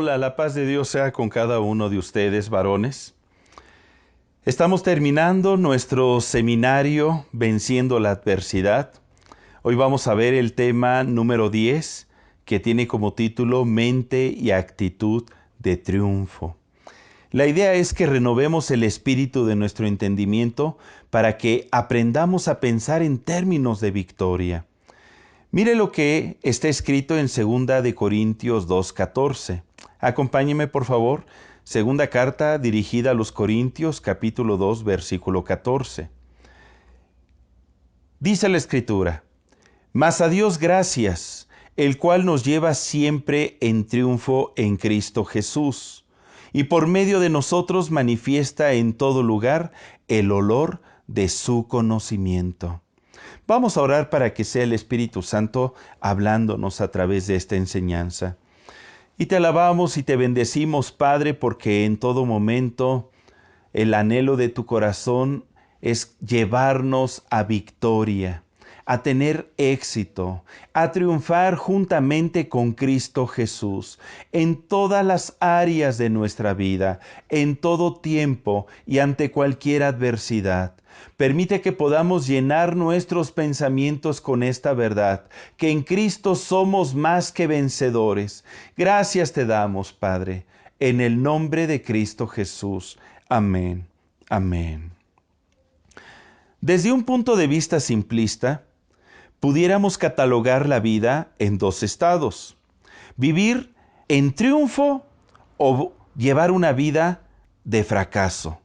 Hola, la paz de Dios sea con cada uno de ustedes, varones. Estamos terminando nuestro seminario Venciendo la Adversidad. Hoy vamos a ver el tema número 10, que tiene como título Mente y actitud de triunfo. La idea es que renovemos el espíritu de nuestro entendimiento para que aprendamos a pensar en términos de victoria. Mire lo que está escrito en 2 Corintios 2:14. Acompáñeme, por favor. Segunda carta dirigida a los Corintios, capítulo 2, versículo 14. Dice la Escritura: Mas a Dios gracias, el cual nos lleva siempre en triunfo en Cristo Jesús, y por medio de nosotros manifiesta en todo lugar el olor de su conocimiento. Vamos a orar para que sea el Espíritu Santo hablándonos a través de esta enseñanza. Y te alabamos y te bendecimos, Padre, porque en todo momento el anhelo de tu corazón es llevarnos a victoria, a tener éxito, a triunfar juntamente con Cristo Jesús en todas las áreas de nuestra vida, en todo tiempo y ante cualquier adversidad. Permite que podamos llenar nuestros pensamientos con esta verdad, que en Cristo somos más que vencedores. Gracias te damos, Padre, en el nombre de Cristo Jesús. Amén. Amén. Desde un punto de vista simplista, pudiéramos catalogar la vida en dos estados: vivir en triunfo o llevar una vida de fracaso.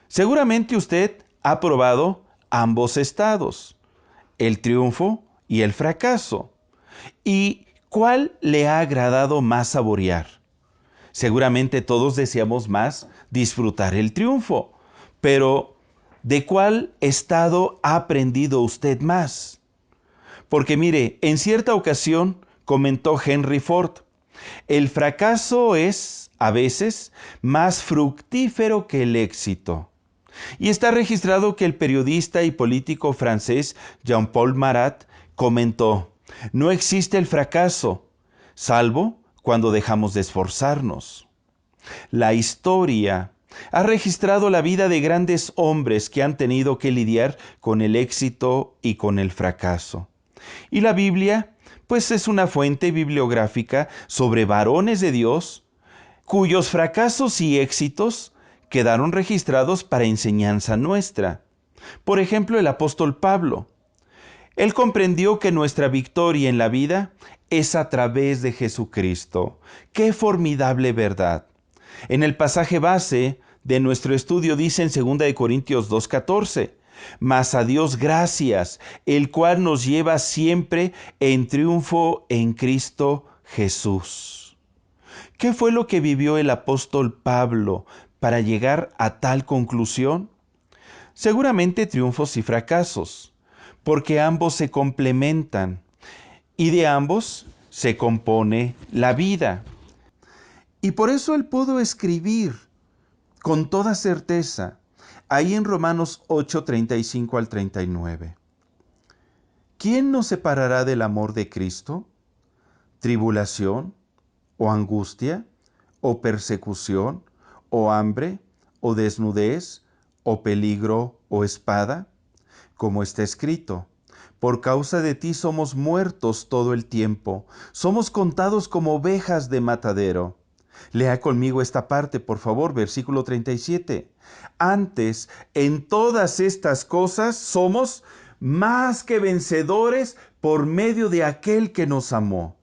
Seguramente usted ha probado ambos estados, el triunfo y el fracaso. ¿Y cuál le ha agradado más saborear? Seguramente todos deseamos más disfrutar el triunfo, pero ¿de cuál estado ha aprendido usted más? Porque mire, en cierta ocasión comentó Henry Ford: el fracaso es, a veces, más fructífero que el éxito. Y está registrado que el periodista y político francés Jean-Paul Marat comentó: no existe el fracaso, salvo cuando dejamos de esforzarnos. La historia ha registrado la vida de grandes hombres que han tenido que lidiar con el éxito y con el fracaso. Y la Biblia, pues, es una fuente bibliográfica sobre varones de Dios cuyos fracasos y éxitos quedaron registrados para enseñanza nuestra. Por ejemplo, el apóstol Pablo. Él comprendió que nuestra victoria en la vida es a través de Jesucristo. ¡Qué formidable verdad! En el pasaje base de nuestro estudio dice en 2 Corintios 2:14, mas a Dios gracias, el cual nos lleva siempre en triunfo en Cristo Jesús. ¿Qué fue lo que vivió el apóstol Pablo para llegar a tal conclusión? Seguramente triunfos y fracasos, porque ambos se complementan y de ambos se compone la vida. Y por eso él pudo escribir con toda certeza, ahí en Romanos 8:35 al 39. ¿Quién nos separará del amor de Cristo? ¿Tribulación, o angustia, o persecución, o hambre, o desnudez, o peligro, o espada? Como está escrito: por causa de ti somos muertos todo el tiempo, somos contados como ovejas de matadero. Lea conmigo esta parte, por favor, versículo 37. Antes, en todas estas cosas somos más que vencedores por medio de aquel que nos amó.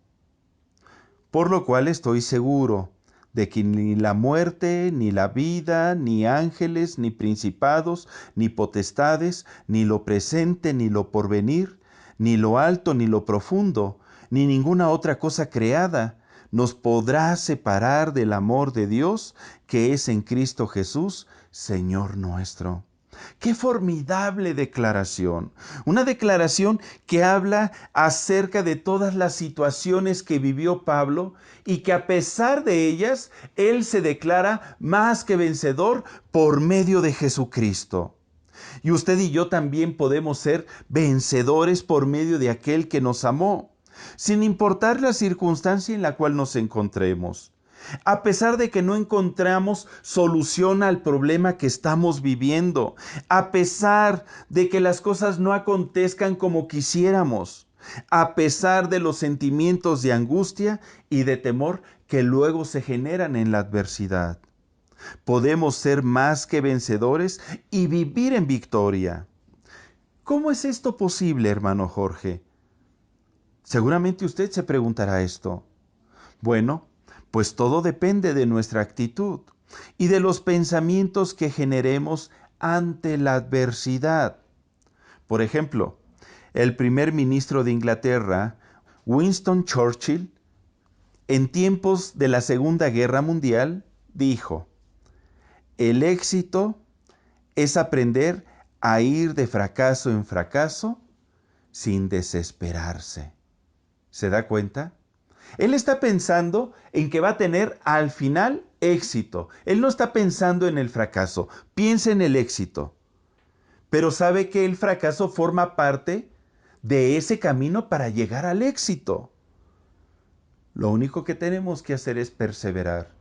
Por lo cual estoy seguro de que ni la muerte, ni la vida, ni ángeles, ni principados, ni potestades, ni lo presente, ni lo porvenir, ni lo alto, ni lo profundo, ni ninguna otra cosa creada, nos podrá separar del amor de Dios que es en Cristo Jesús, Señor nuestro. ¡Qué formidable declaración! Una declaración que habla acerca de todas las situaciones que vivió Pablo y que a pesar de ellas, él se declara más que vencedor por medio de Jesucristo. Y usted y yo también podemos ser vencedores por medio de aquel que nos amó, sin importar la circunstancia en la cual nos encontremos. A pesar de que no encontramos solución al problema que estamos viviendo, a pesar de que las cosas no acontezcan como quisiéramos, a pesar de los sentimientos de angustia y de temor que luego se generan en la adversidad. Podemos ser más que vencedores y vivir en victoria. ¿Cómo es esto posible, hermano Jorge? Seguramente usted se preguntará esto. Bueno, pues todo depende de nuestra actitud y de los pensamientos que generemos ante la adversidad. Por ejemplo, el primer ministro de Inglaterra, Winston Churchill, en tiempos de la Segunda Guerra Mundial, dijo: el éxito es aprender a ir de fracaso en fracaso sin desesperarse. ¿Se da cuenta? Él está pensando en que va a tener al final éxito. Él no está pensando en el fracaso, piensa en el éxito. Pero sabe que el fracaso forma parte de ese camino para llegar al éxito. Lo único que tenemos que hacer es perseverar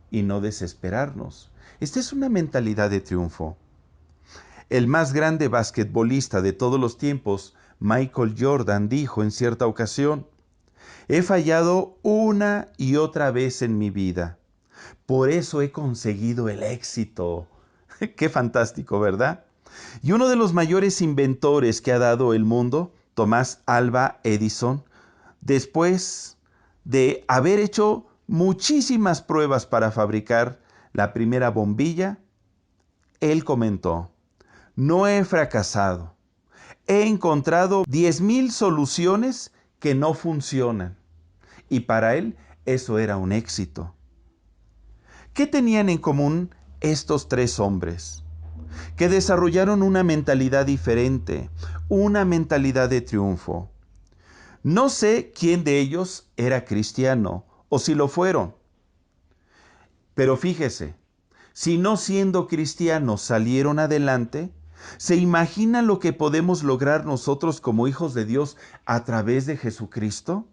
y no desesperarnos. Esta es una mentalidad de triunfo. El más grande basquetbolista de todos los tiempos, Michael Jordan, dijo en cierta ocasión: he fallado una y otra vez en mi vida. Por eso he conseguido el éxito. Qué fantástico, ¿verdad? Y uno de los mayores inventores que ha dado el mundo, Thomas Alva Edison, después de haber hecho muchísimas pruebas para fabricar la primera bombilla, él comentó: no he fracasado. He encontrado 10,000 soluciones que no funcionan. Y para él eso era un éxito. ¿Qué tenían en común estos tres hombres? Que desarrollaron una mentalidad diferente, una mentalidad de triunfo. No sé quién de ellos era cristiano o si lo fueron. Pero fíjese, si no siendo cristianos salieron adelante, ¿se imagina lo que podemos lograr nosotros como hijos de Dios a través de Jesucristo?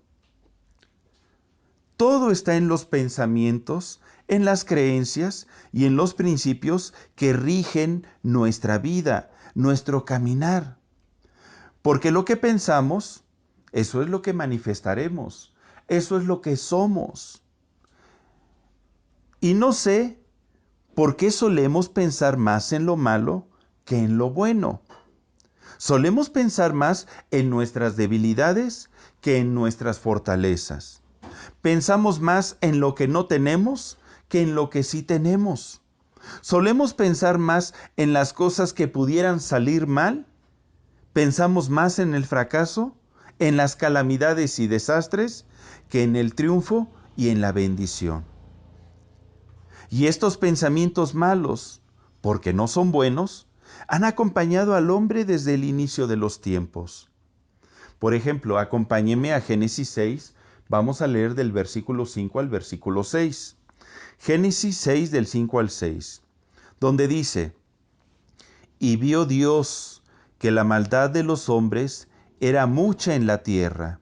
Todo está en los pensamientos, en las creencias y en los principios que rigen nuestra vida, nuestro caminar. Porque lo que pensamos, eso es lo que manifestaremos, eso es lo que somos. Y no sé por qué solemos pensar más en lo malo que en lo bueno. Solemos pensar más en nuestras debilidades que en nuestras fortalezas. Pensamos más en lo que no tenemos que en lo que sí tenemos. Solemos pensar más en las cosas que pudieran salir mal. Pensamos más en el fracaso, en las calamidades y desastres, que en el triunfo y en la bendición. Y estos pensamientos malos, porque no son buenos, han acompañado al hombre desde el inicio de los tiempos. Por ejemplo, acompáñeme a Génesis 6, vamos a leer del versículo 5 al versículo 6. Génesis 6 del 5 al 6, donde dice: y vio Dios que la maldad de los hombres era mucha en la tierra,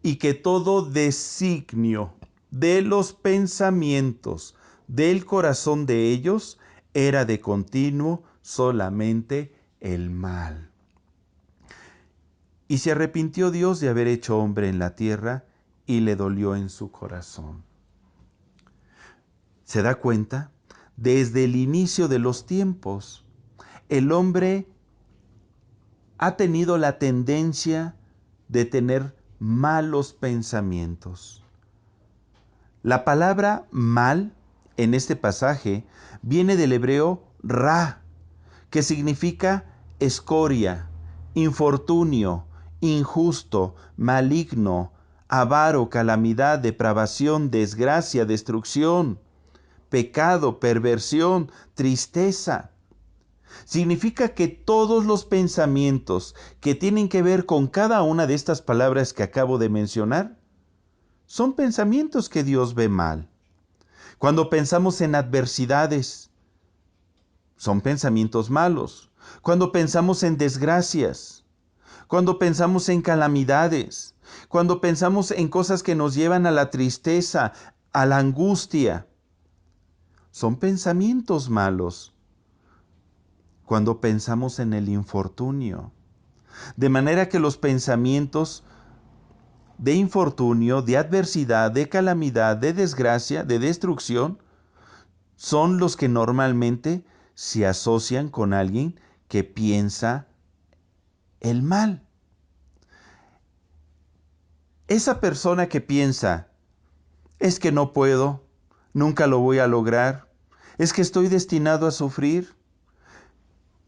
y que todo designio de los pensamientos del corazón de ellos era de continuo solamente el mal. Y se arrepintió Dios de haber hecho hombre en la tierra, y le dolió en su corazón. ¿Se da cuenta? Desde el inicio de los tiempos, el hombre ha tenido la tendencia de tener malos pensamientos. La palabra mal en este pasaje viene del hebreo ra, que significa escoria, infortunio, injusto, maligno, avaro, calamidad, depravación, desgracia, destrucción, pecado, perversión, tristeza. Significa que todos los pensamientos que tienen que ver con cada una de estas palabras que acabo de mencionar son pensamientos que Dios ve mal. Cuando pensamos en adversidades, son pensamientos malos. Cuando pensamos en desgracias, cuando pensamos en calamidades, cuando pensamos en cosas que nos llevan a la tristeza, a la angustia. Son pensamientos malos cuando pensamos en el infortunio. De manera que los pensamientos de infortunio, de adversidad, de calamidad, de desgracia, de destrucción, son los que normalmente se asocian con alguien que piensa el mal. Esa persona que piensa, es que no puedo, nunca lo voy a lograr, es que estoy destinado a sufrir,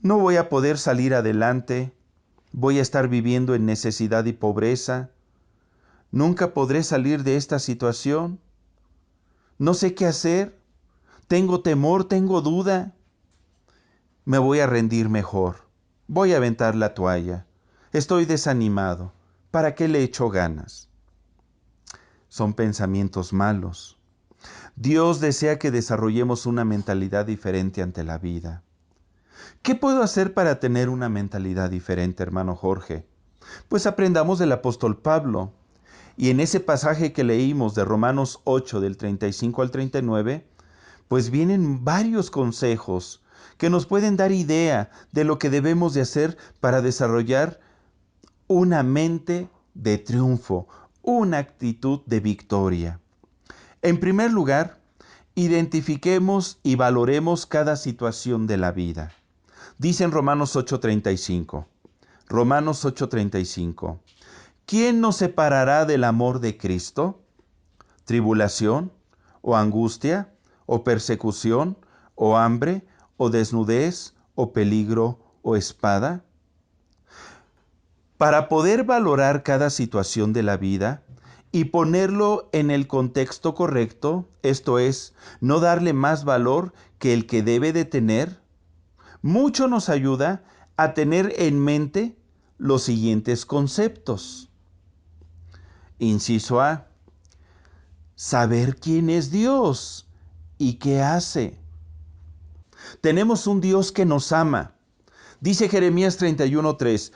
no voy a poder salir adelante, voy a estar viviendo en necesidad y pobreza, nunca podré salir de esta situación, no sé qué hacer, tengo temor, tengo duda, me voy a rendir mejor, voy a aventar la toalla, estoy desanimado, ¿para qué le echo ganas? Son pensamientos malos. Dios desea que desarrollemos una mentalidad diferente ante la vida. ¿Qué puedo hacer para tener una mentalidad diferente, hermano Jorge? Pues aprendamos del apóstol Pablo. Y en ese pasaje que leímos de Romanos 8, del 35 al 39, pues vienen varios consejos que nos pueden dar idea de lo que debemos de hacer para desarrollar una mente de triunfo, una actitud de victoria. En primer lugar, identifiquemos y valoremos cada situación de la vida. Dice en Romanos 8:35, Romanos 8:35, ¿quién nos separará del amor de Cristo? ¿Tribulación, o angustia, o persecución, o hambre, o desnudez, o peligro, o espada? Para poder valorar cada situación de la vida y ponerlo en el contexto correcto, esto es, no darle más valor que el que debe de tener, mucho nos ayuda a tener en mente los siguientes conceptos. Inciso A, saber quién es Dios y qué hace. Tenemos un Dios que nos ama. Dice Jeremías 31:3,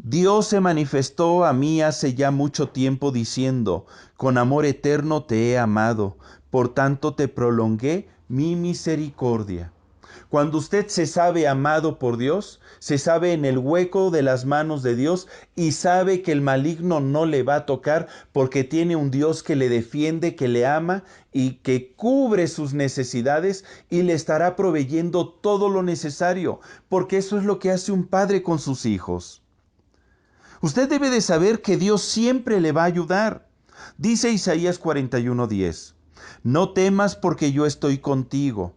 Dios se manifestó a mí hace ya mucho tiempo diciendo, con amor eterno te he amado, por tanto te prolongué mi misericordia. Cuando usted se sabe amado por Dios, se sabe en el hueco de las manos de Dios y sabe que el maligno no le va a tocar porque tiene un Dios que le defiende, que le ama y que cubre sus necesidades y le estará proveyendo todo lo necesario, porque eso es lo que hace un padre con sus hijos. Usted debe de saber que Dios siempre le va a ayudar. Dice Isaías 41:10, no temas porque yo estoy contigo.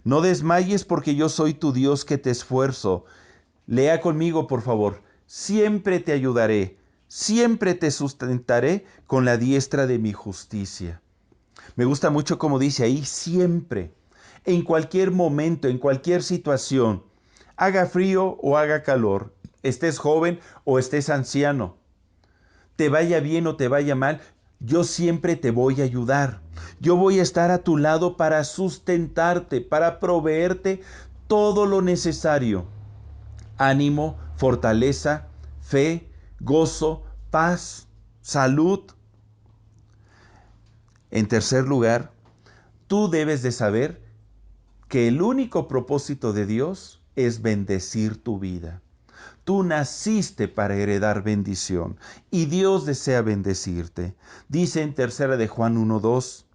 No desmayes porque yo soy tu Dios que te esfuerzo. Lea conmigo, por favor. Siempre te ayudaré, siempre te sustentaré con la diestra de mi justicia. Me gusta mucho como dice ahí, siempre, en cualquier momento, en cualquier situación, haga frío o haga calor, estés joven o estés anciano, te vaya bien o te vaya mal, yo siempre te voy a ayudar. Yo voy a estar a tu lado para sustentarte, para proveerte todo lo necesario. Ánimo, fortaleza, fe, gozo, paz, salud. En tercer lugar, tú debes de saber que el único propósito de Dios es bendecir tu vida. Tú naciste para heredar bendición y Dios desea bendecirte. Dice en tercera de Juan 1:2,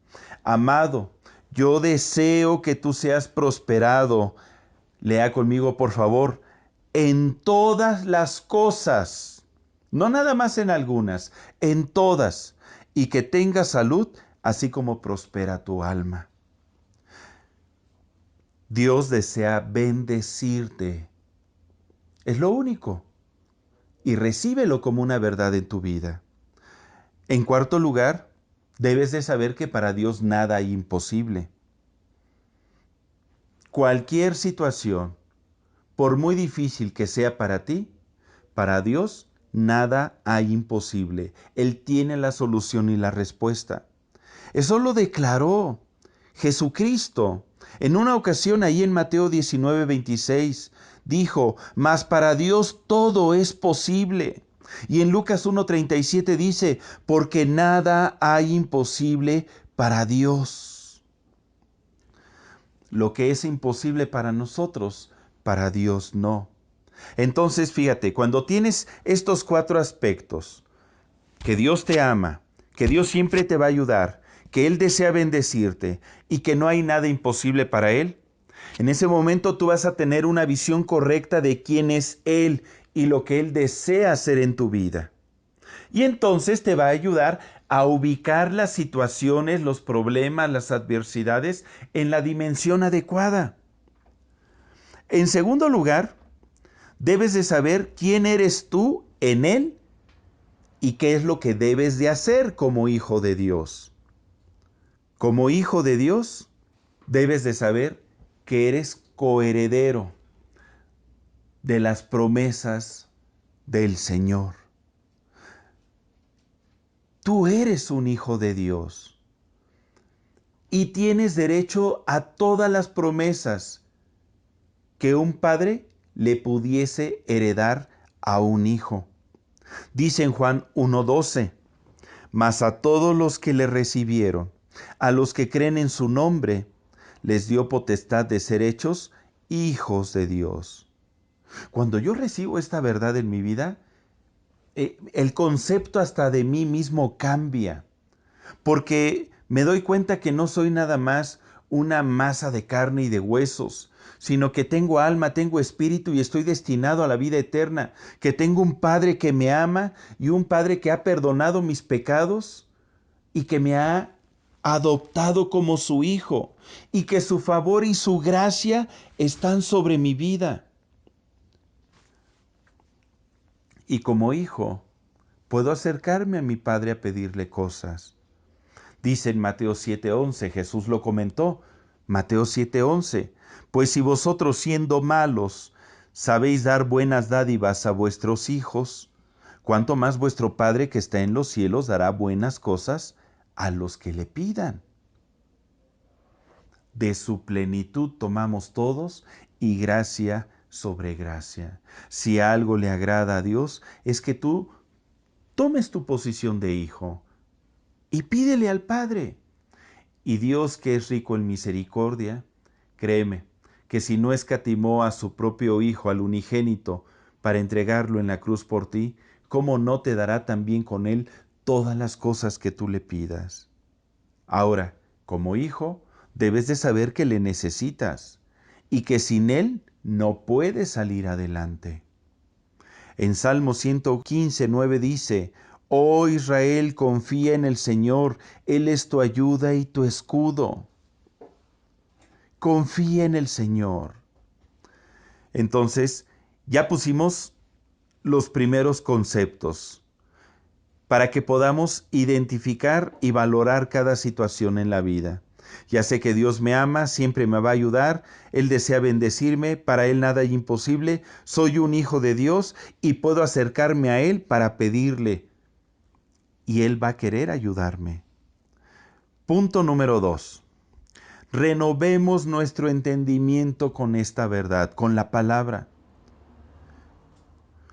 amado, yo deseo que tú seas prosperado. Lea conmigo, por favor, en todas las cosas, no nada más en algunas, en todas, y que tengas salud, así como prospera tu alma. Dios desea bendecirte. Es lo único. Y recíbelo como una verdad en tu vida. En cuarto lugar, debes de saber que para Dios nada hay imposible. Cualquier situación, por muy difícil que sea para ti, para Dios nada hay imposible. Él tiene la solución y la respuesta. Eso lo declaró Jesucristo. En una ocasión ahí en Mateo 19:26 dijo, mas para Dios todo es posible. Y en Lucas 1:37 dice, porque nada hay imposible para Dios. Lo que es imposible para nosotros, para Dios no. Entonces, fíjate, cuando tienes estos 4 aspectos, que Dios te ama, que Dios siempre te va a ayudar, que Él desea bendecirte y que no hay nada imposible para Él, en ese momento tú vas a tener una visión correcta de quién es Él y lo que Él desea hacer en tu vida. Y entonces te va a ayudar a ubicar las situaciones, los problemas, las adversidades en la dimensión adecuada. En segundo lugar, debes de saber quién eres tú en Él y qué es lo que debes de hacer como hijo de Dios. Como hijo de Dios, debes de saber que eres coheredero de las promesas del Señor. Tú eres un hijo de Dios y tienes derecho a todas las promesas que un padre le pudiese heredar a un hijo. Dice en Juan 1:12, mas a todos los que le recibieron, a los que creen en su nombre, les dio potestad de ser hechos hijos de Dios. Cuando yo recibo esta verdad en mi vida, el concepto hasta de mí mismo cambia, porque me doy cuenta que no soy nada más una masa de carne y de huesos, sino que tengo alma, tengo espíritu y estoy destinado a la vida eterna, que tengo un Padre que me ama y un Padre que ha perdonado mis pecados y que me ha adoptado como su hijo y que su favor y su gracia están sobre mi vida. Y como hijo, puedo acercarme a mi Padre a pedirle cosas. Dice en Mateo 7:11, Jesús lo comentó, Mateo 7:11, pues si vosotros siendo malos sabéis dar buenas dádivas a vuestros hijos, cuánto más vuestro Padre que está en los cielos dará buenas cosas a los que le pidan. De su plenitud tomamos todos y gracia sobre gracia. Si algo le agrada a Dios, es que tú tomes tu posición de hijo y pídele al Padre. Y Dios, que es rico en misericordia, créeme, que si no escatimó a su propio Hijo, al unigénito, para entregarlo en la cruz por ti, ¿cómo no te dará también con Él todas las cosas que tú le pidas? Ahora, como hijo, debes de saber que le necesitas y que sin Él no puedes salir adelante. En Salmo 115:9 dice, oh Israel, confía en el Señor, Él es tu ayuda y tu escudo. Confía en el Señor. Entonces, ya pusimos los primeros conceptos para que podamos identificar y valorar cada situación en la vida. Ya sé que Dios me ama, siempre me va a ayudar, Él desea bendecirme, para Él nada es imposible, soy un hijo de Dios y puedo acercarme a Él para pedirle y Él va a querer ayudarme. Punto número 2. Renovemos nuestro entendimiento con esta verdad, con la palabra.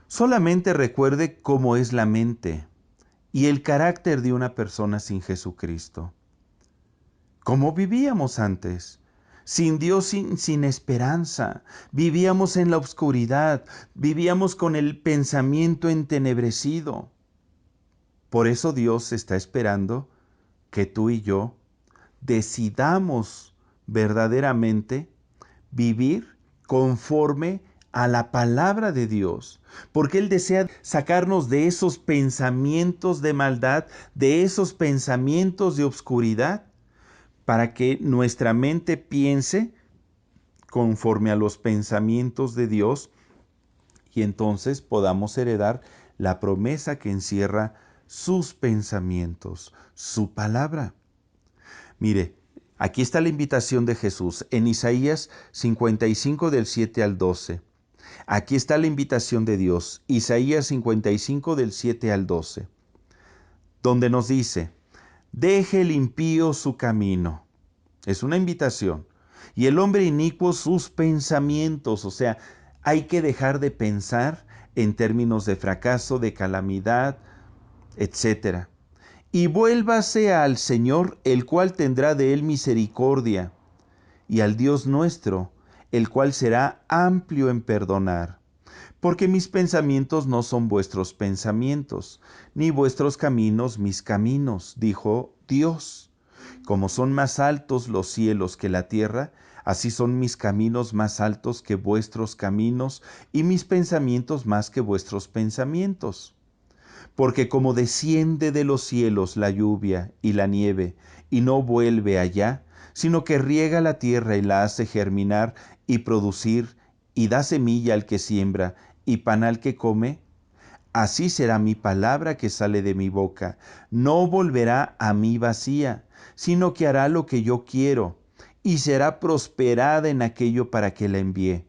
Solamente recuerde cómo es la mente y el carácter de una persona sin Jesucristo. ¿Cómo vivíamos antes? Sin Dios, sin esperanza. Vivíamos en la oscuridad, vivíamos con el pensamiento entenebrecido. Por eso Dios está esperando que tú y yo decidamos verdaderamente vivir conforme a la palabra de Dios, porque Él desea sacarnos de esos pensamientos de maldad, de esos pensamientos de obscuridad, para que nuestra mente piense conforme a los pensamientos de Dios y entonces podamos heredar la promesa que encierra sus pensamientos, su palabra. Mire, aquí está la invitación de Jesús en Isaías 55 del 7 al 12. Aquí está la invitación de Dios, Isaías 55 del 7 al 12, donde nos dice, deje el impío su camino. Es una invitación. Y el hombre inicuo sus pensamientos. O sea, hay que dejar de pensar en términos de fracaso, de calamidad, etc. Y vuélvase al Señor, el cual tendrá de él misericordia, y al Dios nuestro, el cual será amplio en perdonar. Porque mis pensamientos no son vuestros pensamientos, ni vuestros caminos mis caminos, dijo Dios. Como son más altos los cielos que la tierra, así son mis caminos más altos que vuestros caminos, y mis pensamientos más que vuestros pensamientos. Porque como desciende de los cielos la lluvia y la nieve, y no vuelve allá, sino que riega la tierra y la hace germinar y producir, y da semilla al que siembra, y pan al que come, así será mi palabra que sale de mi boca. No volverá a mí vacía, sino que hará lo que yo quiero, y será prosperada en aquello para que la envíe.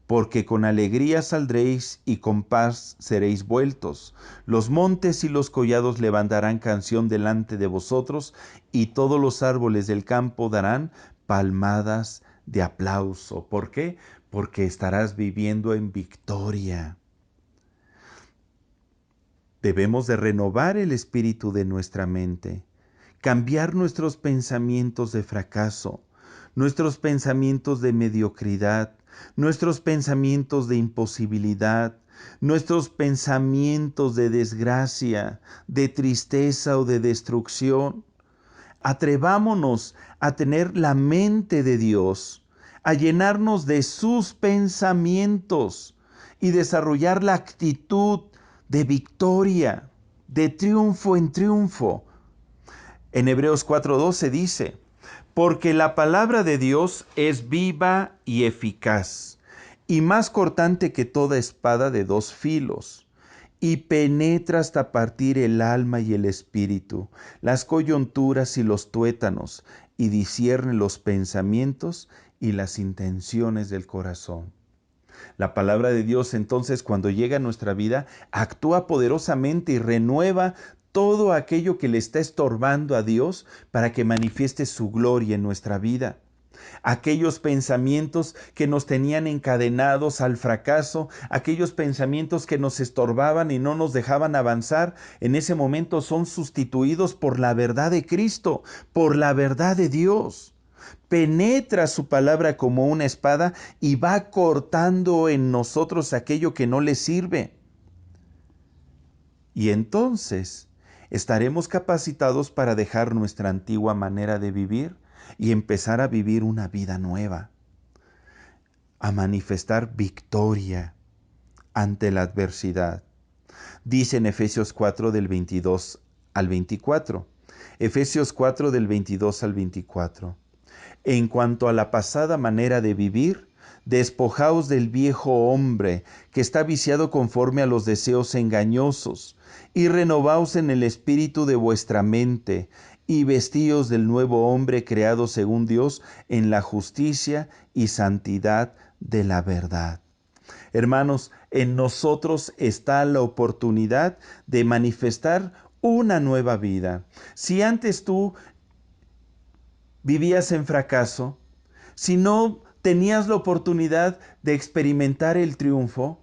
Porque con alegría saldréis y con paz seréis vueltos. Los montes y los collados levantarán canción delante de vosotros, y todos los árboles del campo darán palmadas de aplauso. ¿Por qué? Porque estarás viviendo en victoria. Debemos de renovar el espíritu de nuestra mente, cambiar nuestros pensamientos de fracaso, nuestros pensamientos de mediocridad, nuestros pensamientos de imposibilidad, nuestros pensamientos de desgracia, de tristeza o de destrucción. Atrevámonos a tener la mente de Dios, a llenarnos de sus pensamientos y desarrollar la actitud de victoria, de triunfo en triunfo. En Hebreos 4:12 dice, porque la palabra de Dios es viva y eficaz, y más cortante que toda espada de dos filos, y penetra hasta partir el alma y el espíritu, las coyunturas y los tuétanos, y discierne los pensamientos y las intenciones del corazón. La palabra de Dios entonces cuando llega a nuestra vida actúa poderosamente y renueva todo aquello que le está estorbando a Dios para que manifieste su gloria en nuestra vida. Aquellos pensamientos que nos tenían encadenados al fracaso, aquellos pensamientos que nos estorbaban y no nos dejaban avanzar, en ese momento son sustituidos por la verdad de Cristo, por la verdad de Dios. Penetra su palabra como una espada y va cortando en nosotros aquello que no le sirve. Y entonces estaremos capacitados para dejar nuestra antigua manera de vivir y empezar a vivir una vida nueva, a manifestar victoria ante la adversidad. Dice en Efesios 4 del 22 al 24. Efesios 4 del 22 al 24. En cuanto a la pasada manera de vivir, despojaos del viejo hombre que está viciado conforme a los deseos engañosos, y renovaos en el espíritu de vuestra mente, y vestíos del nuevo hombre creado según Dios en la justicia y santidad de la verdad. Hermanos, en nosotros está la oportunidad de manifestar una nueva vida. Si antes tú vivías en fracaso, si no tenías la oportunidad de experimentar el triunfo,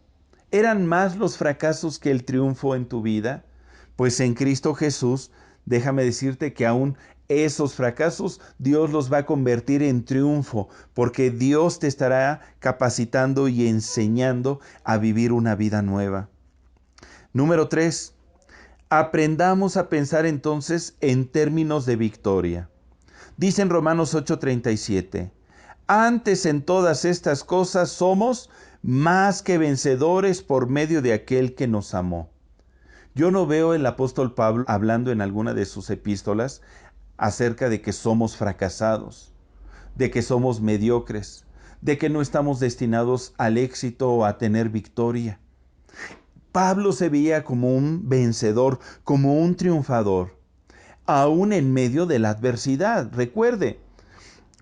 ¿eran más los fracasos que el triunfo en tu vida? Pues en Cristo Jesús, déjame decirte que aún esos fracasos Dios los va a convertir en triunfo, porque Dios te estará capacitando y enseñando a vivir una vida nueva. Número 3. Aprendamos a pensar entonces en términos de victoria. Dice en Romanos 8:37, antes en todas estas cosas somos más que vencedores por medio de aquel que nos amó. Yo no veo el apóstol Pablo hablando en alguna de sus epístolas acerca de que somos fracasados, de que somos mediocres, de que no estamos destinados al éxito o a tener victoria. Pablo se veía como un vencedor, como un triunfador, aún en medio de la adversidad. Recuerde,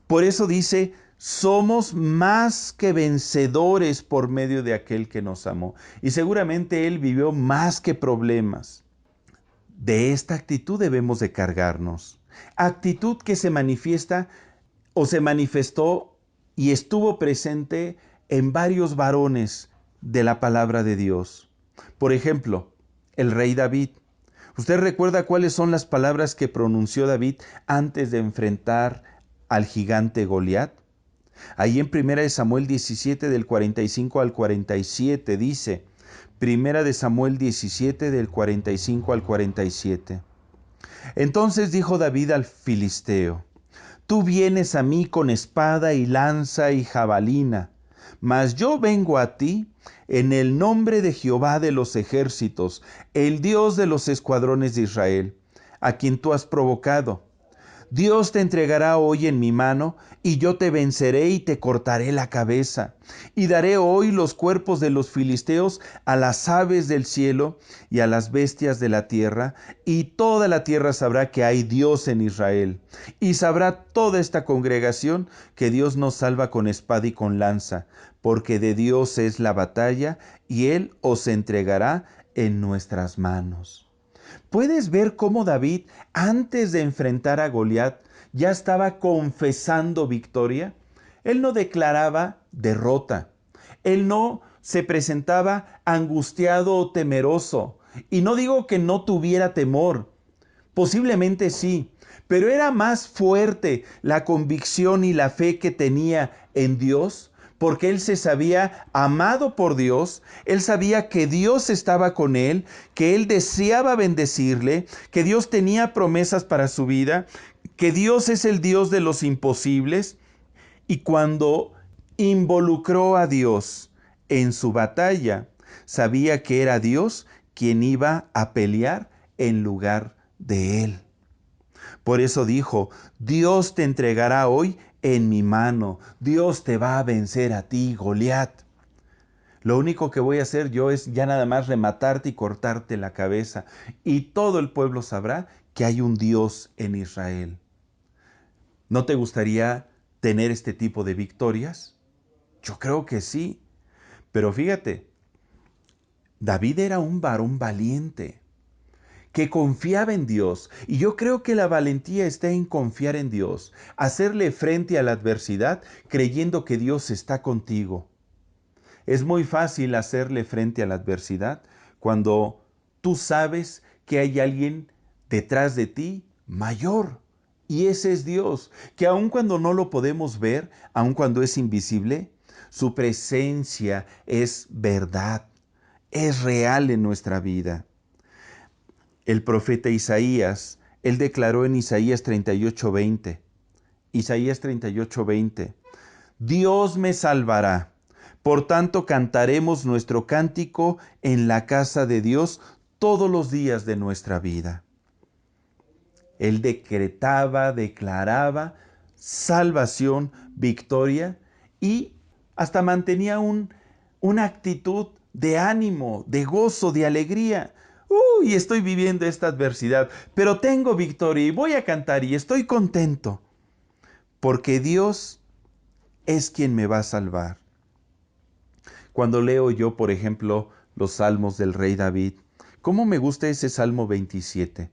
por eso dice, somos más que vencedores por medio de aquel que nos amó. Y seguramente él vivió más que problemas. De esta actitud debemos de cargarnos. Actitud que se manifiesta o se manifestó y estuvo presente en varios varones de la palabra de Dios. Por ejemplo, el rey David. ¿Usted recuerda cuáles son las palabras que pronunció David antes de enfrentar al gigante Goliat? Ahí en 1 Samuel 17 del 45 al 47 dice, 1 Samuel 17 del 45 al 47. Entonces dijo David al filisteo, tú vienes a mí con espada y lanza y jabalina, mas yo vengo a ti en el nombre de Jehová de los ejércitos, el Dios de los escuadrones de Israel, a quien tú has provocado. Dios te entregará hoy en mi mano, y yo te venceré y te cortaré la cabeza. Y daré hoy los cuerpos de los filisteos a las aves del cielo y a las bestias de la tierra, y toda la tierra sabrá que hay Dios en Israel. Y sabrá toda esta congregación que Dios nos salva con espada y con lanza, porque de Dios es la batalla, y Él os entregará en nuestras manos. ¿Puedes ver cómo David, antes de enfrentar a Goliat, ya estaba confesando victoria? Él no declaraba derrota. Él no se presentaba angustiado o temeroso. Y no digo que no tuviera temor. Posiblemente sí, pero era más fuerte la convicción y la fe que tenía en Dios, porque él se sabía amado por Dios, él sabía que Dios estaba con él, que él deseaba bendecirle, que Dios tenía promesas para su vida, que Dios es el Dios de los imposibles, y cuando involucró a Dios en su batalla, sabía que era Dios quien iba a pelear en lugar de él. Por eso dijo, Dios te entregará hoy en mi mano. Dios te va a vencer a ti, Goliat. Lo único que voy a hacer yo es ya nada más rematarte y cortarte la cabeza. Y todo el pueblo sabrá que hay un Dios en Israel. ¿No te gustaría tener este tipo de victorias? Yo creo que sí. Pero fíjate, David era un varón valiente, que confiaba en Dios. Y yo creo que la valentía está en confiar en Dios, hacerle frente a la adversidad creyendo que Dios está contigo. Es muy fácil hacerle frente a la adversidad cuando tú sabes que hay alguien detrás de ti mayor. Y ese es Dios, que aun cuando no lo podemos ver, aun cuando es invisible, su presencia es verdad, es real en nuestra vida. El profeta Isaías, él declaró en Isaías 38:20, Isaías 38:20, Dios me salvará. Por tanto, cantaremos nuestro cántico en la casa de Dios todos los días de nuestra vida. Él decretaba, declaraba salvación, victoria y hasta mantenía una actitud de ánimo, de gozo, de alegría. Uy, estoy viviendo esta adversidad, pero tengo victoria y voy a cantar y estoy contento, porque Dios es quien me va a salvar. Cuando leo yo, por ejemplo, los salmos del rey David, ¿cómo me gusta ese Salmo 27?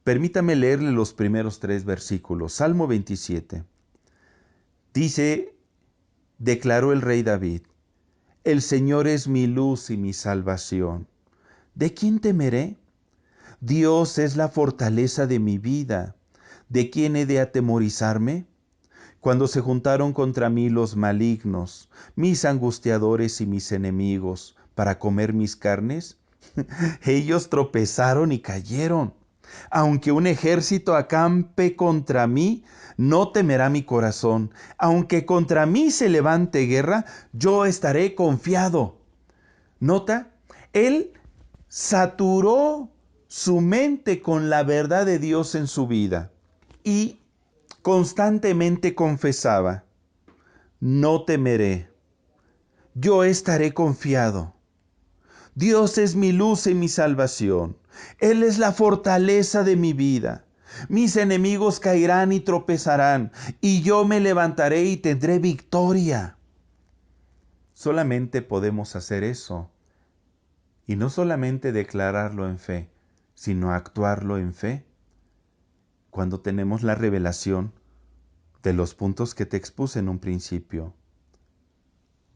Permítame leerle los primeros 3 versículos. Salmo 27. Dice, declaró el rey David, el Señor es mi luz y mi salvación. ¿De quién temeré? Dios es la fortaleza de mi vida. ¿De quién he de atemorizarme? Cuando se juntaron contra mí los malignos, mis angustiadores y mis enemigos, para comer mis carnes, ellos tropezaron y cayeron. Aunque un ejército acampe contra mí, no temerá mi corazón. Aunque contra mí se levante guerra, yo estaré confiado. ¿Nota? Él saturó su mente con la verdad de Dios en su vida y constantemente confesaba, no temeré, yo estaré confiado. Dios es mi luz y mi salvación. Él es la fortaleza de mi vida. Mis enemigos caerán y tropezarán, y yo me levantaré y tendré victoria. Solamente podemos hacer eso. Y no solamente declararlo en fe, sino actuarlo en fe. Cuando tenemos la revelación de los puntos que te expuse en un principio.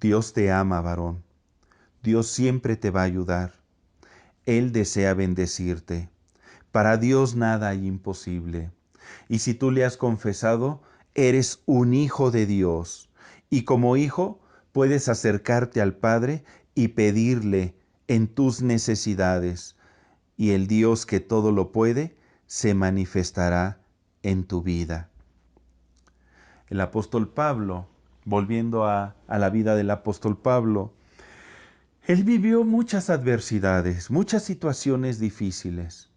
Dios te ama, varón. Dios siempre te va a ayudar. Él desea bendecirte. Para Dios nada hay imposible. Y si tú le has confesado, eres un hijo de Dios. Y como hijo, puedes acercarte al Padre y pedirle en tus necesidades. Y el Dios que todo lo puede, se manifestará en tu vida. El apóstol Pablo, volviendo a la vida del apóstol Pablo, él vivió muchas adversidades, muchas situaciones difíciles.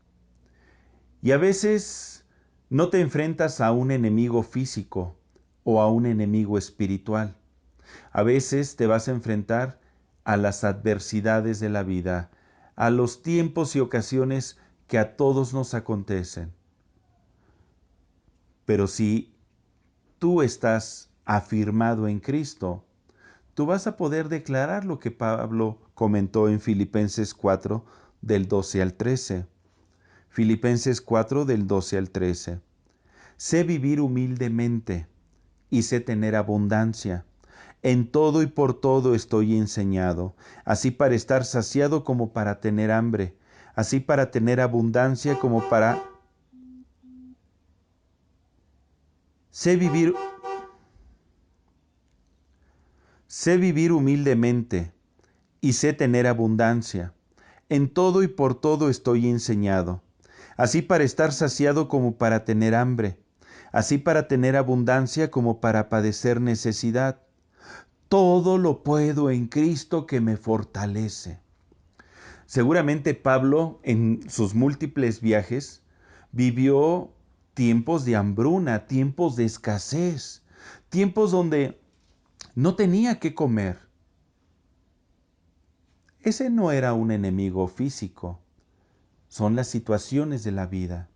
Y a veces no te enfrentas a un enemigo físico o a un enemigo espiritual. A veces te vas a enfrentar a las adversidades de la vida, a los tiempos y ocasiones que a todos nos acontecen. Pero si tú estás afirmado en Cristo, tú vas a poder declarar lo que Pablo comentó en Filipenses 4, del 12 al 13. Filipenses 4, del 12 al 13. Sé vivir humildemente y sé tener abundancia. En todo y por todo estoy enseñado, así para estar saciado como para tener hambre, así para tener abundancia como para... Sé vivir humildemente y sé tener abundancia. En todo y por todo estoy enseñado, así para estar saciado como para tener hambre, así para tener abundancia como para padecer necesidad. Todo lo puedo en Cristo que me fortalece. Seguramente Pablo en sus múltiples viajes vivió tiempos de hambruna, tiempos de escasez, tiempos donde no tenía que comer. Ese no era un enemigo físico, son las situaciones de la vida,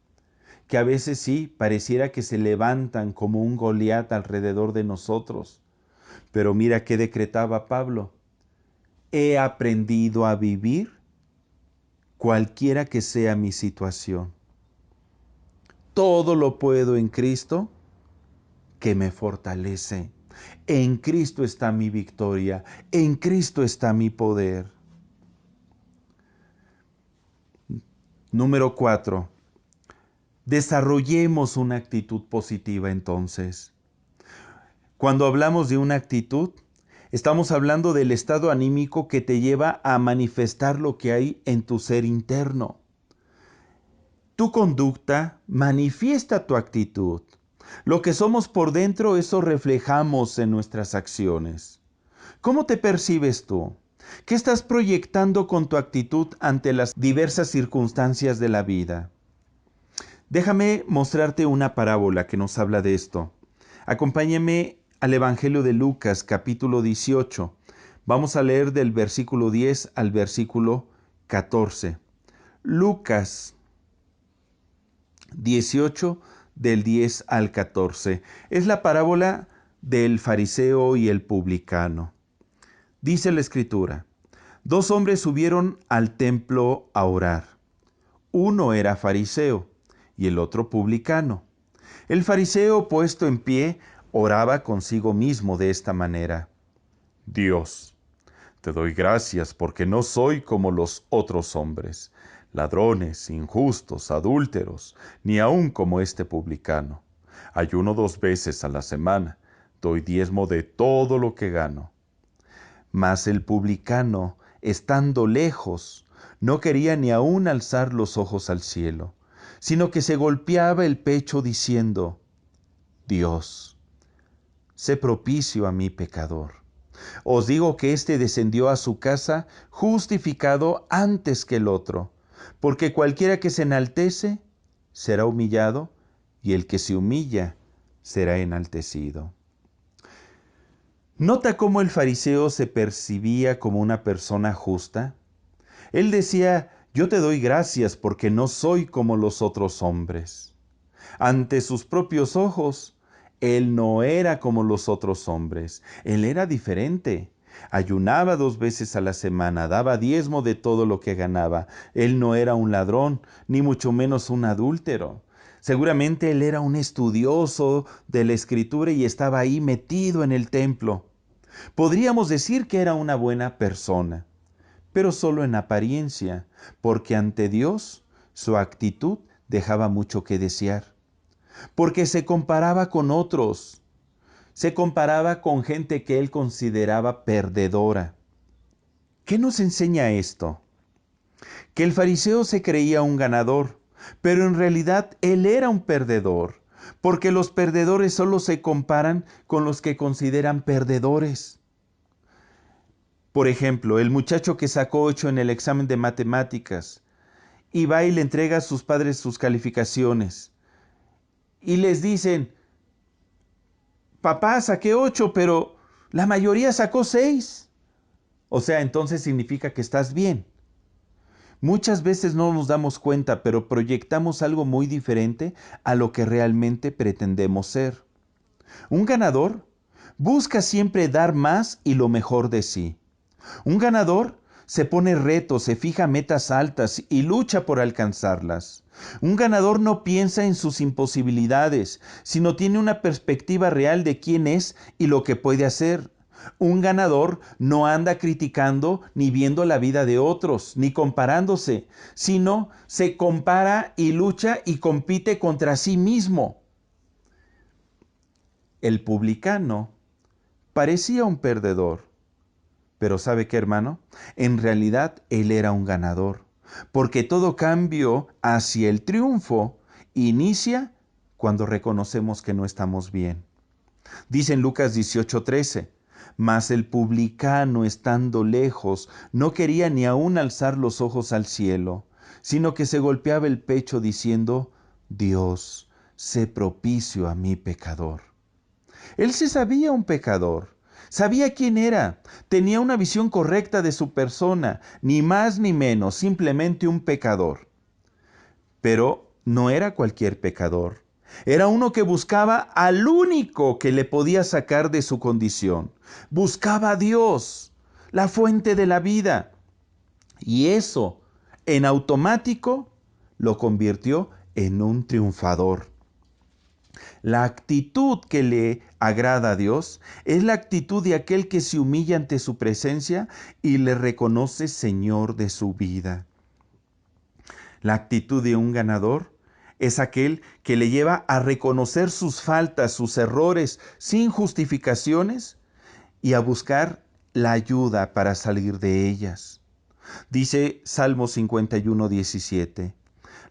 que a veces sí pareciera que se levantan como un Goliat alrededor de nosotros. Pero mira qué decretaba Pablo: he aprendido a vivir cualquiera que sea mi situación. Todo lo puedo en Cristo que me fortalece. En Cristo está mi victoria, en Cristo está mi poder. Número 4. Desarrollemos una actitud positiva entonces. Cuando hablamos de una actitud, estamos hablando del estado anímico que te lleva a manifestar lo que hay en tu ser interno. Tu conducta manifiesta tu actitud. Lo que somos por dentro, eso reflejamos en nuestras acciones. ¿Cómo te percibes tú? ¿Qué estás proyectando con tu actitud ante las diversas circunstancias de la vida? Déjame mostrarte una parábola que nos habla de esto. Acompáñame al Evangelio de Lucas, capítulo 18. Vamos a leer del versículo 10 al versículo 14. Lucas 18, del 10 al 14. Es la parábola del fariseo y el publicano. Dice la Escritura: dos hombres subieron al templo a orar. Uno era fariseo y el otro publicano. El fariseo, puesto en pie, oraba consigo mismo de esta manera: Dios, te doy gracias porque no soy como los otros hombres, ladrones, injustos, adúlteros, ni aun como este publicano. Ayuno 2 veces a la semana, doy diezmo de todo lo que gano. Mas el publicano, estando lejos, no quería ni aun alzar los ojos al cielo, sino que se golpeaba el pecho diciendo: Dios, sé propicio a mi pecador. Os digo que éste descendió a su casa justificado antes que el otro, porque cualquiera que se enaltece será humillado, y el que se humilla será enaltecido. ¿Nota cómo el fariseo se percibía como una persona justa? Él decía: yo te doy gracias porque no soy como los otros hombres. Ante sus propios ojos, él no era como los otros hombres, él era diferente. Ayunaba 2 veces a la semana, daba diezmo de todo lo que ganaba. Él no era un ladrón, ni mucho menos un adúltero. Seguramente él era un estudioso de la Escritura y estaba ahí metido en el templo. Podríamos decir que era una buena persona. pero solo en apariencia, porque ante Dios su actitud dejaba mucho que desear. Porque se comparaba con otros, se comparaba con gente que él consideraba perdedora. ¿Qué nos enseña esto? Que el fariseo se creía un ganador, pero en realidad él era un perdedor, porque los perdedores solo se comparan con los que consideran perdedores. Por ejemplo, el muchacho que sacó 8 en el examen de matemáticas y va y le entrega a sus padres sus calificaciones y les dicen, papá, saqué 8, pero la mayoría sacó 6. O sea, entonces significa que estás bien. Muchas veces no nos damos cuenta, pero proyectamos algo muy diferente a lo que realmente pretendemos ser. Un ganador busca siempre dar más y lo mejor de sí. Un ganador se pone retos, se fija metas altas y lucha por alcanzarlas. Un ganador no piensa en sus imposibilidades, sino tiene una perspectiva real de quién es y lo que puede hacer. Un ganador no anda criticando ni viendo la vida de otros, ni comparándose, sino se compara y lucha y compite contra sí mismo. El publicano parecía un perdedor, pero ¿sabe qué, hermano? En realidad él era un ganador, porque todo cambio hacia el triunfo inicia cuando reconocemos que no estamos bien. Dice en Lucas 18:13, mas el publicano estando lejos no quería ni aún alzar los ojos al cielo, sino que se golpeaba el pecho diciendo, Dios, sé propicio a mi pecador. Él se sabía un pecador, sabía quién era, tenía una visión correcta de su persona, ni más ni menos, simplemente un pecador. Pero no era cualquier pecador. Era uno que buscaba al único que le podía sacar de su condición. Buscaba a Dios, la fuente de la vida. Y eso, en automático, lo convirtió en un triunfador. La actitud que le agrada a Dios es la actitud de aquel que se humilla ante su presencia y le reconoce Señor de su vida. La actitud de un ganador es aquel que le lleva a reconocer sus faltas, sus errores, sin justificaciones y a buscar la ayuda para salir de ellas. Dice Salmo 51:17,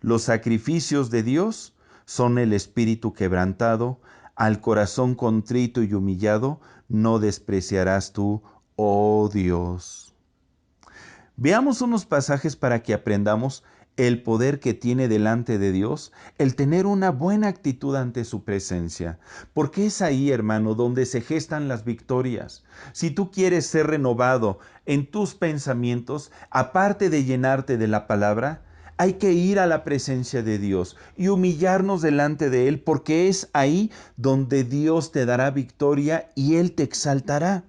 los sacrificios de Dios son el espíritu quebrantado, al corazón contrito y humillado no despreciarás tú, oh Dios. Veamos unos pasajes para que aprendamos el poder que tiene delante de Dios el tener una buena actitud ante su presencia. Porque es ahí, hermano, donde se gestan las victorias. Si tú quieres ser renovado en tus pensamientos, aparte de llenarte de la palabra, hay que ir a la presencia de Dios y humillarnos delante de Él, porque es ahí donde Dios te dará victoria y Él te exaltará.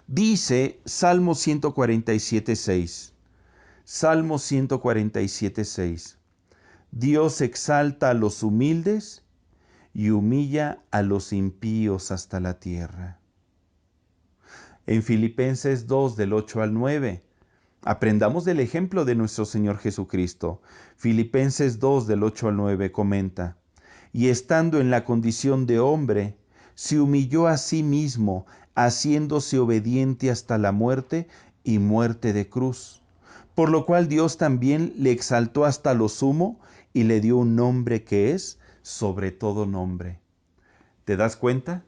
Dice Salmo 147:6. Salmo 147:6. Dios exalta a los humildes y humilla a los impíos hasta la tierra. En Filipenses 2, del 8 al 9, aprendamos del ejemplo de nuestro Señor Jesucristo. Filipenses 2, del 8 al 9 comenta, y estando en la condición de hombre, se humilló a sí mismo, haciéndose obediente hasta la muerte y muerte de cruz. Por lo cual Dios también le exaltó hasta lo sumo y le dio un nombre que es sobre todo nombre. ¿Te das cuenta?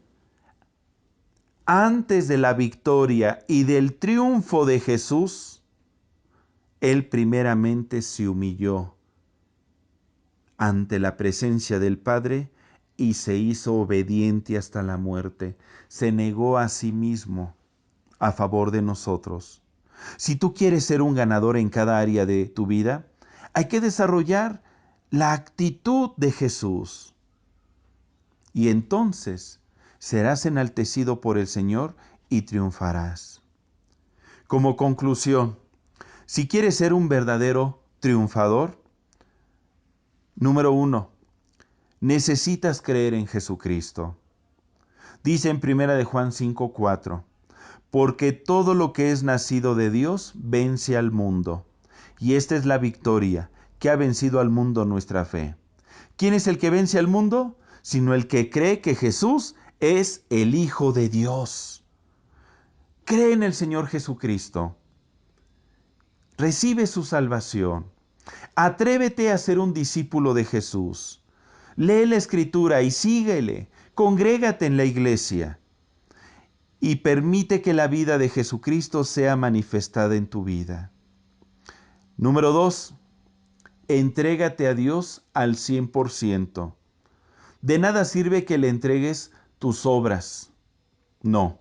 Antes de la victoria y del triunfo de Jesús, Él primeramente se humilló ante la presencia del Padre y se hizo obediente hasta la muerte. Se negó a sí mismo a favor de nosotros. Si tú quieres ser un ganador en cada área de tu vida, hay que desarrollar la actitud de Jesús. Y entonces serás enaltecido por el Señor y triunfarás. Como conclusión, si quieres ser un verdadero triunfador, número 1, necesitas creer en Jesucristo. Dice en 1 de Juan 5:4, porque todo lo que es nacido de Dios vence al mundo. Y esta es la victoria, que ha vencido al mundo nuestra fe. ¿Quién es el que vence al mundo? Sino el que cree que Jesús es el Hijo de Dios. Cree en el Señor Jesucristo. Recibe su salvación. Atrévete a ser un discípulo de Jesús. Lee la Escritura y síguele. Congrégate en la iglesia. Y permite que la vida de Jesucristo sea manifestada en tu vida. Número 2. Entrégate a Dios al 100%. De nada sirve que le entregues tus obras. No.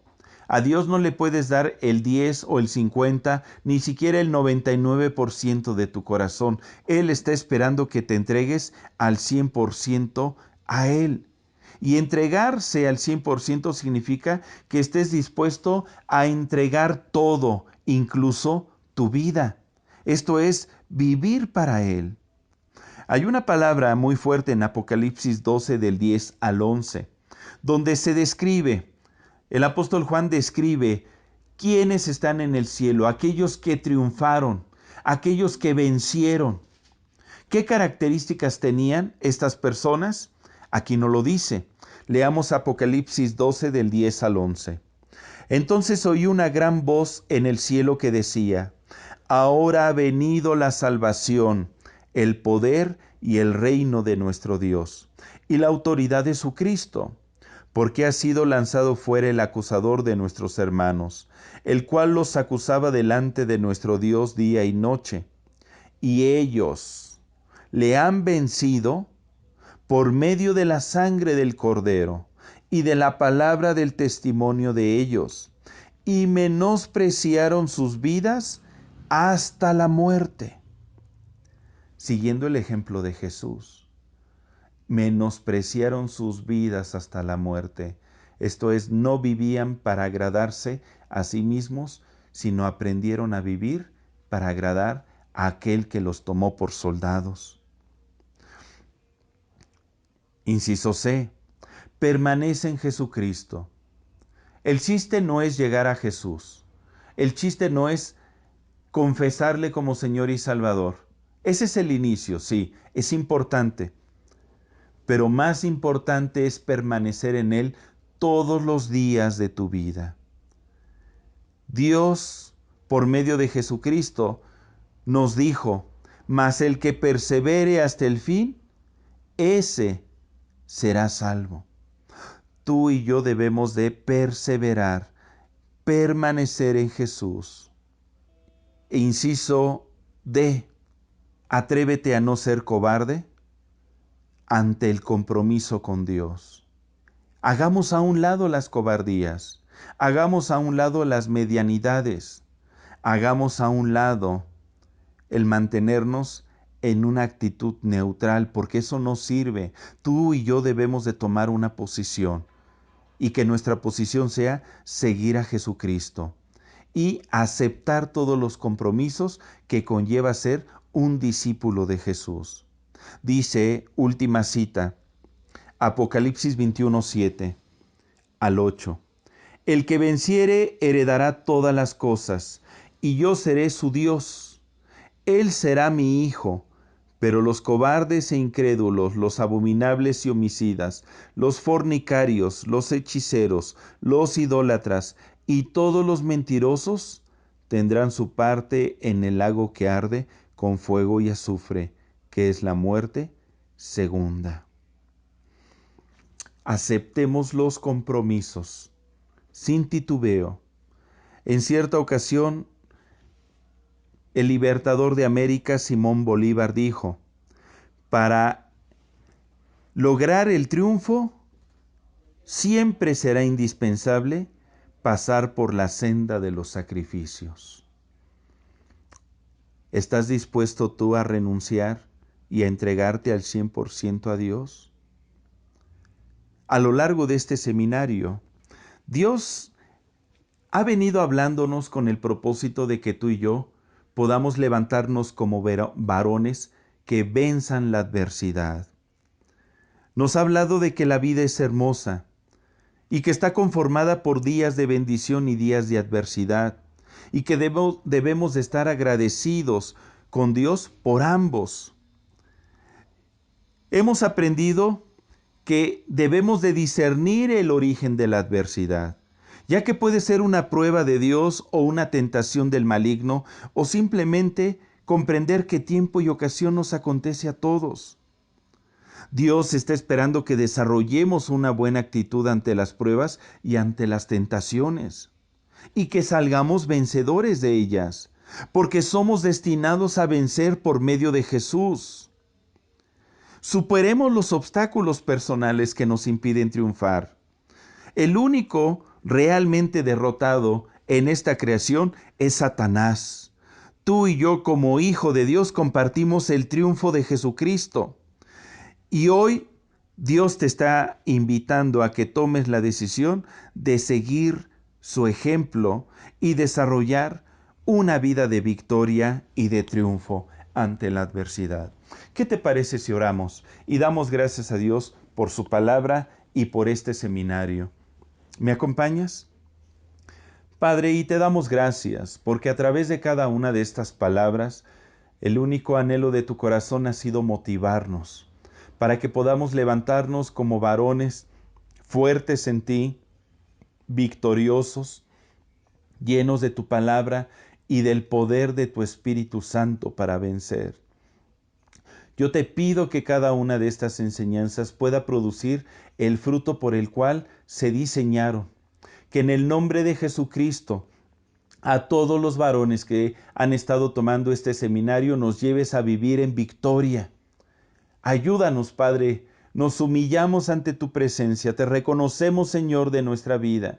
A Dios no le puedes dar el 10 o el 50, ni siquiera el 99% de tu corazón. Él está esperando que te entregues al 100% a Él. Y entregarse al 100% significa que estés dispuesto a entregar todo, incluso tu vida. Esto es vivir para Él. Hay una palabra muy fuerte en Apocalipsis 12 del 10 al 11, donde se describe, el apóstol Juan describe quiénes están en el cielo, aquellos que triunfaron, aquellos que vencieron. ¿Qué características tenían estas personas? Aquí no lo dice. Leamos Apocalipsis 12 del 10 al 11. Entonces oí una gran voz en el cielo que decía: ahora ha venido la salvación, el poder y el reino de nuestro Dios, y la autoridad de su Cristo, porque ha sido lanzado fuera el acusador de nuestros hermanos, el cual los acusaba delante de nuestro Dios día y noche. Y ellos le han vencido por medio de la sangre del Cordero y de la palabra del testimonio de ellos, y menospreciaron sus vidas hasta la muerte. Siguiendo el ejemplo de Jesús, menospreciaron sus vidas hasta la muerte. Esto es, no vivían para agradarse a sí mismos, sino aprendieron a vivir para agradar a aquel que los tomó por soldados. Inciso C. Permanece en Jesucristo. El chiste no es llegar a Jesús. El chiste no es confesarle como Señor y Salvador. Ese es el inicio, sí, es importante. Pero más importante es permanecer en Él todos los días de tu vida. Dios, por medio de Jesucristo, nos dijo: mas el que persevere hasta el fin, ese será salvo. Tú y yo debemos de perseverar, permanecer en Jesús. E inciso D. Atrévete a no ser cobarde ante el compromiso con Dios. Hagamos a un lado las cobardías, hagamos a un lado las medianidades, hagamos a un lado el mantenernos en una actitud neutral, porque eso no sirve. Tú y yo debemos de tomar una posición, y que nuestra posición sea seguir a Jesucristo y aceptar todos los compromisos que conlleva ser un discípulo de Jesús. Dice, última cita, Apocalipsis 21:7 al 8. El que venciere heredará todas las cosas, y yo seré su Dios. Él será mi hijo. Pero los cobardes e incrédulos, los abominables y homicidas, los fornicarios, los hechiceros, los idólatras y todos los mentirosos tendrán su parte en el lago que arde con fuego y azufre, que es la muerte segunda. Aceptemos los compromisos sin titubeo. En cierta ocasión, el libertador de América, Simón Bolívar, dijo: para lograr el triunfo, siempre será indispensable pasar por la senda de los sacrificios. ¿Estás dispuesto tú a renunciar y a entregarte al 100% a Dios? A lo largo de este seminario, Dios ha venido hablándonos con el propósito de que tú y yo podamos levantarnos como varones que venzan la adversidad. Nos ha hablado de que la vida es hermosa y que está conformada por días de bendición y días de adversidad, y que debemos de estar agradecidos con Dios por ambos. Hemos aprendido que debemos de discernir el origen de la adversidad, ya que puede ser una prueba de Dios o una tentación del maligno, o simplemente comprender qué tiempo y ocasión nos acontece a todos. Dios está esperando que desarrollemos una buena actitud ante las pruebas y ante las tentaciones, y que salgamos vencedores de ellas, porque somos destinados a vencer por medio de Jesús. Superemos los obstáculos personales que nos impiden triunfar. El único realmente derrotado en esta creación es Satanás. Tú y yo, como hijo de Dios, compartimos el triunfo de Jesucristo. Y hoy Dios te está invitando a que tomes la decisión de seguir su ejemplo y desarrollar una vida de victoria y de triunfo ante la adversidad. ¿Qué te parece si oramos y damos gracias a Dios por su palabra y por este seminario? ¿Me acompañas? Padre, y te damos gracias porque a través de cada una de estas palabras, el único anhelo de tu corazón ha sido motivarnos para que podamos levantarnos como varones fuertes en ti, victoriosos, llenos de tu palabra y del poder de tu Espíritu Santo para vencer. Yo te pido que cada una de estas enseñanzas pueda producir el fruto por el cual se diseñaron. Que en el nombre de Jesucristo, a todos los varones que han estado tomando este seminario, nos lleves a vivir en victoria. Ayúdanos, Padre, nos humillamos ante tu presencia, te reconocemos, Señor, de nuestra vida,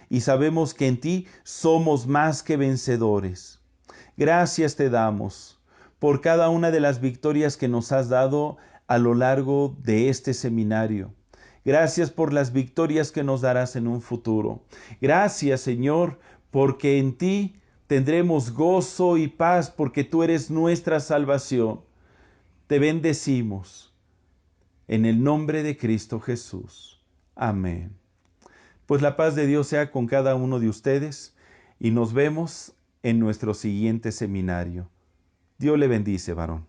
y sabemos que en ti somos más que vencedores. Gracias te damos por cada una de las victorias que nos has dado a lo largo de este seminario. Gracias por las victorias que nos darás en un futuro. Gracias, Señor, porque en ti tendremos gozo y paz, porque tú eres nuestra salvación. Te bendecimos en el nombre de Cristo Jesús. Amén. Pues la paz de Dios sea con cada uno de ustedes y nos vemos en nuestro siguiente seminario. Dios le bendice, varón.